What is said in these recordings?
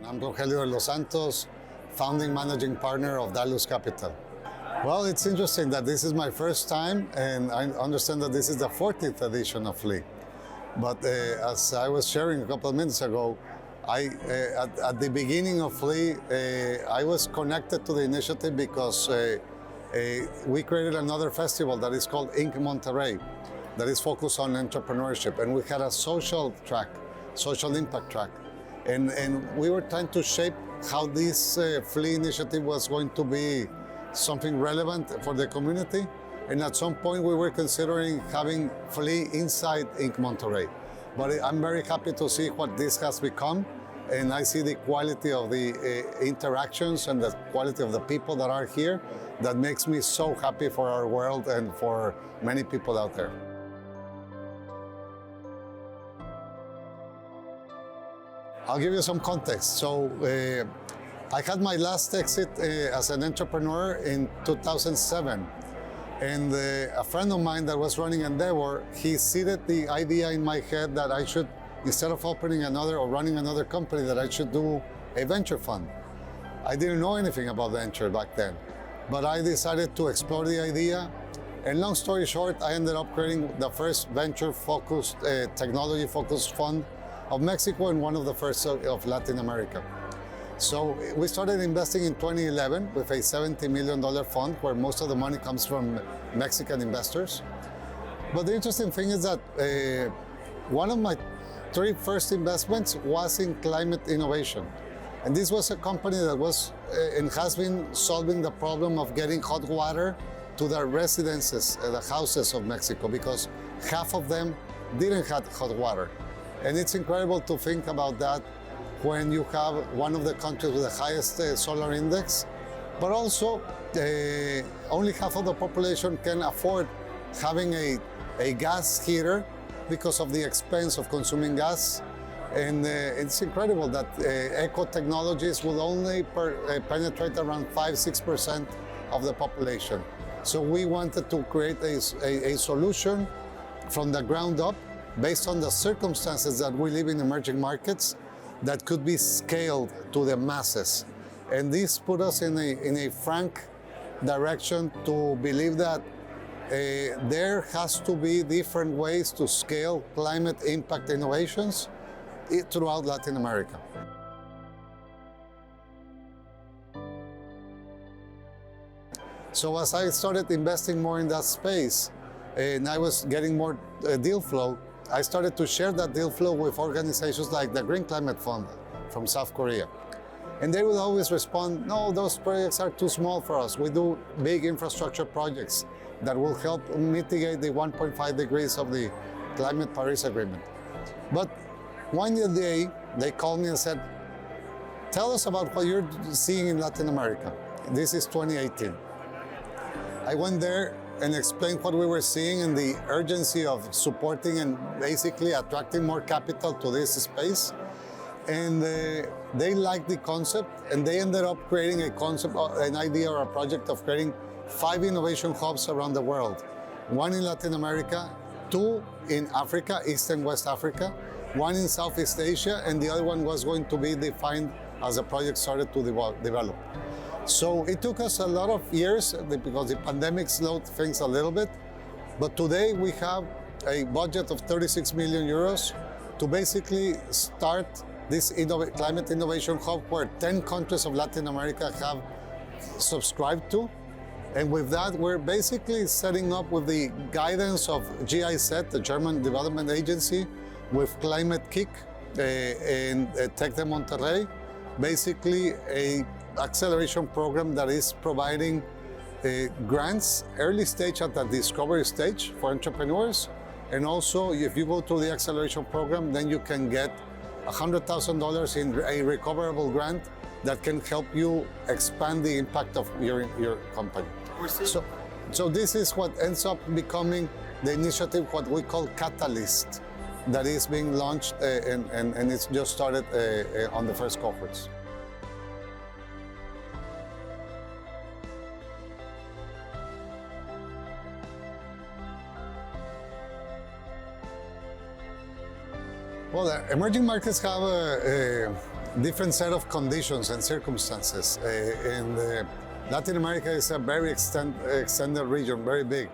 I'm Rogelio de los Santos, founding managing partner of Dalus Capital. Well, it's interesting that this is my first time, and I understand that this is the 40th edition of FLEE. But as I was sharing a couple of minutes ago, at the beginning of FLEE, I was connected to the initiative because we created another festival that is called Inc. Monterrey, that is focused on entrepreneurship, and we had a social track, social impact track. And we were trying to shape how this FLEE initiative was going to be something relevant for the community. And at some point we were considering having FLEE inside Inc. Monterrey. But I'm very happy to see what this has become. And I see the quality of the interactions and the quality of the people that are here that makes me so happy for our world and for many people out there. I'll give you some context. So I had my last exit as an entrepreneur in 2007. And a friend of mine that was running Endeavor, he seeded the idea in my head that I should, instead of opening another or running another company, that I should do a venture fund. I didn't know anything about venture back then, but I decided to explore the idea. And long story short, I ended up creating the first venture-focused, technology-focused fund of Mexico and one of the first of Latin America. So we started investing in 2011 with a $70 million fund where most of the money comes from Mexican investors. But the interesting thing is that one of my three first investments was in climate innovation. And this was a company that was and has been solving the problem of getting hot water to the residences, the houses of Mexico, because half of them didn't have hot water. And it's incredible to think about that when you have one of the countries with the highest solar index, but also only half of the population can afford having a gas heater because of the expense of consuming gas. And it's incredible that eco technologies will only penetrate around 5-6% of the population. So we wanted to create a solution from the ground up based on the circumstances that we live in emerging markets that could be scaled to the masses. And this put us in a frank direction to believe that there has to be different ways to scale climate impact innovations throughout Latin America. So as I started investing more in that space, and I was getting more deal flow, I started to share that deal flow with organizations like the Green Climate Fund from South Korea. And they would always respond, no, those projects are too small for us. We do big infrastructure projects that will help mitigate the 1.5 degrees of the Climate Paris Agreement. But one day, they called me and said, tell us about what you're seeing in Latin America. This is 2018. I went there and explained what we were seeing and the urgency of supporting and basically attracting more capital to this space. And they liked the concept, and they ended up creating a concept, an idea or a project of creating 5 innovation hubs around the world. 1 in Latin America, 2 in Africa, East and West Africa, 1 in Southeast Asia, and the other one was going to be defined as the project started to develop. So it took us a lot of years because the pandemic slowed things a little bit. But today we have a budget of 36 million euros to basically start this climate innovation hub where 10 countries of Latin America have subscribed to. And with that, we're basically setting up with the guidance of GIZ, the German Development Agency, with Climate Kick and Tec de Monterrey, basically a acceleration program that is providing grants early stage at the discovery stage for entrepreneurs. And also, if you go through the acceleration program, then you can get $100,000 in a recoverable grant that can help you expand the impact of your company. So this is what ends up becoming the initiative, what we call Catalyst, that is being launched and it's just started on the first cohorts. Well, emerging markets have different set of conditions and circumstances. Latin America is a very extended region, very big,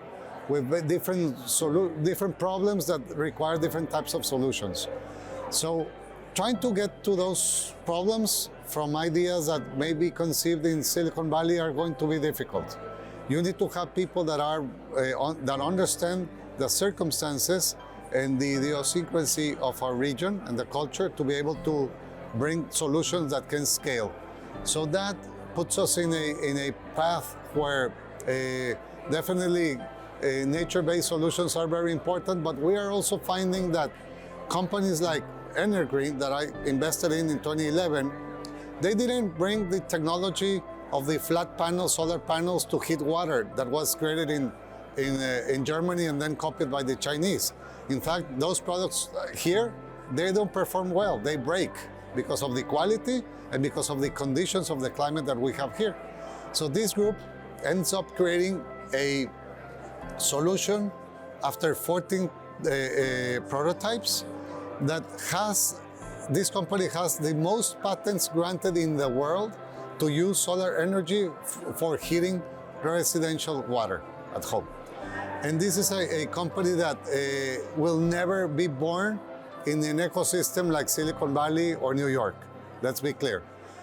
with different problems that require different types of solutions. So trying to get to those problems from ideas that may be conceived in Silicon Valley are going to be difficult. You need to have people that that understand the circumstances and the idiosyncrasy of our region and the culture to be able to bring solutions that can scale. So that puts us in a path where definitely nature-based solutions are very important, but we are also finding that companies like Energreen that I invested in 2011, they didn't bring the technology of the flat panel solar panels to heat water that was created in Germany and then copied by the Chinese. In fact, those products here, they don't perform well, they break because of the quality and because of the conditions of the climate that we have here. So this group ends up creating a solution after 14 prototypes that this company has the most patents granted in the world to use solar energy for heating residential water at home. And this is a company that will never be born in an ecosystem like Silicon Valley or New York. Let's be clear.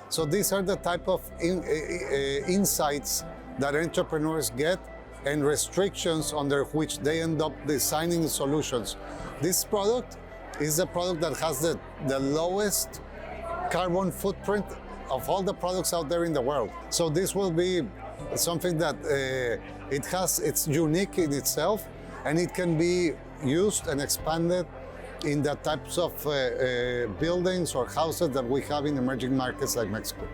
So these are the type of insights that entrepreneurs get and restrictions under which they end up designing solutions. This product is a product that has the lowest carbon footprint of all the products out there in the world. So this will be something that it's unique in itself, and it can be used and expanded in the types of buildings or houses that we have in emerging markets like Mexico.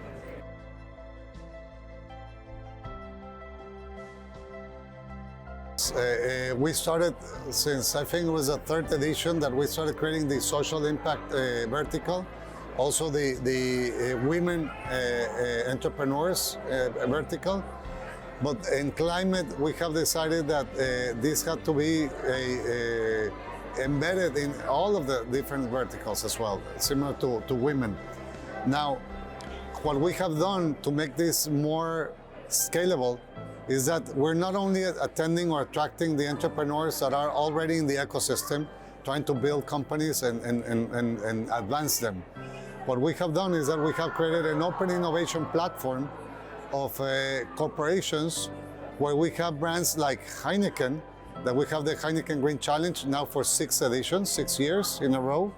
We started, since I think it was the third edition, that we started creating the social impact vertical, also the women entrepreneurs vertical. But in climate, we have decided that this had to be embedded in all of the different verticals as well, similar to women. Now, what we have done to make this more scalable is that we're not only attending or attracting the entrepreneurs that are already in the ecosystem, trying to build companies and advance them. What we have done is that we have created an open innovation platform of corporations where we have brands like Heineken, that we have the Heineken Green Challenge now for 6 editions, 6 years in a row,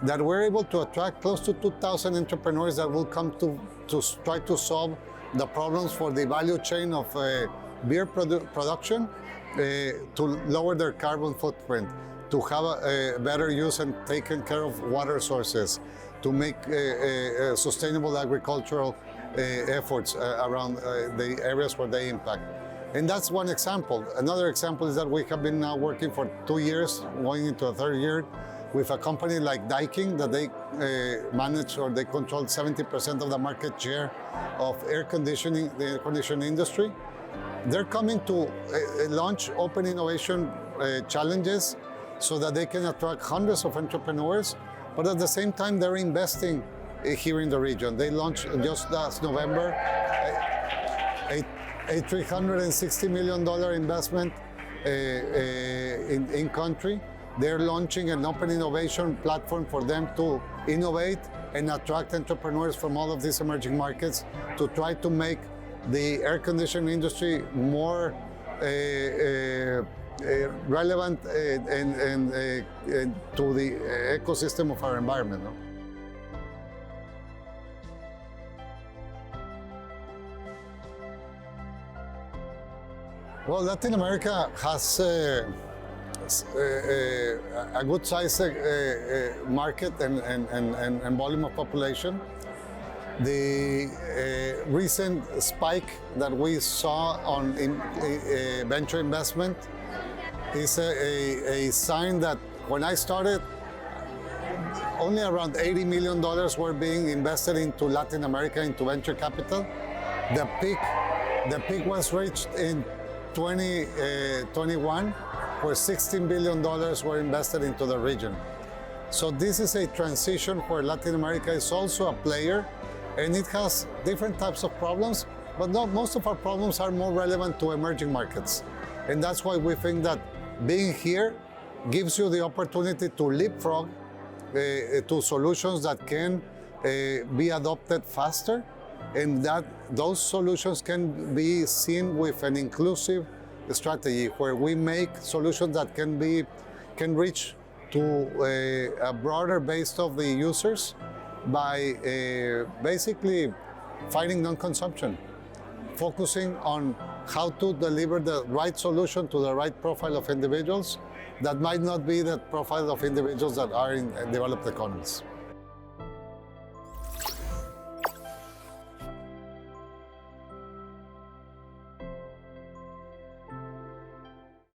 that we're able to attract close to 2,000 entrepreneurs that will come to try to solve the problems for the value chain of beer production, to lower their carbon footprint, to have a better use and taking care of water sources, to make sustainable agricultural efforts around the areas where they impact. And that's one example. Another example is that we have been now working for 2 years, going into a 3rd year, with a company like Daikin, that they manage or they control 70% of the market share of the air conditioning industry. They're coming to launch open innovation challenges so that they can attract hundreds of entrepreneurs, but at the same time they're investing here in the region. They launched just last November a $360 million investment in country. They're launching an open innovation platform for them to innovate and attract entrepreneurs from all of these emerging markets to try to make the air conditioning industry more relevant and to the ecosystem of our environment. No? Well, Latin America has a good size market and volume of population. The recent spike that we saw on venture investment is a sign that when I started, only around $80 million were being invested into Latin America, into venture capital. The peak was reached in 2021, where $16 billion were invested into the region. So this is a transition where Latin America is also a player, and it has different types of problems, but most of our problems are more relevant to emerging markets. And that's why we think that being here gives you the opportunity to leapfrog to solutions that can be adopted faster, and that those solutions can be seen with an inclusive strategy where we make solutions that can reach to a broader base of the users by basically fighting non-consumption, focusing on how to deliver the right solution to the right profile of individuals that might not be the profile of individuals that are in developed economies.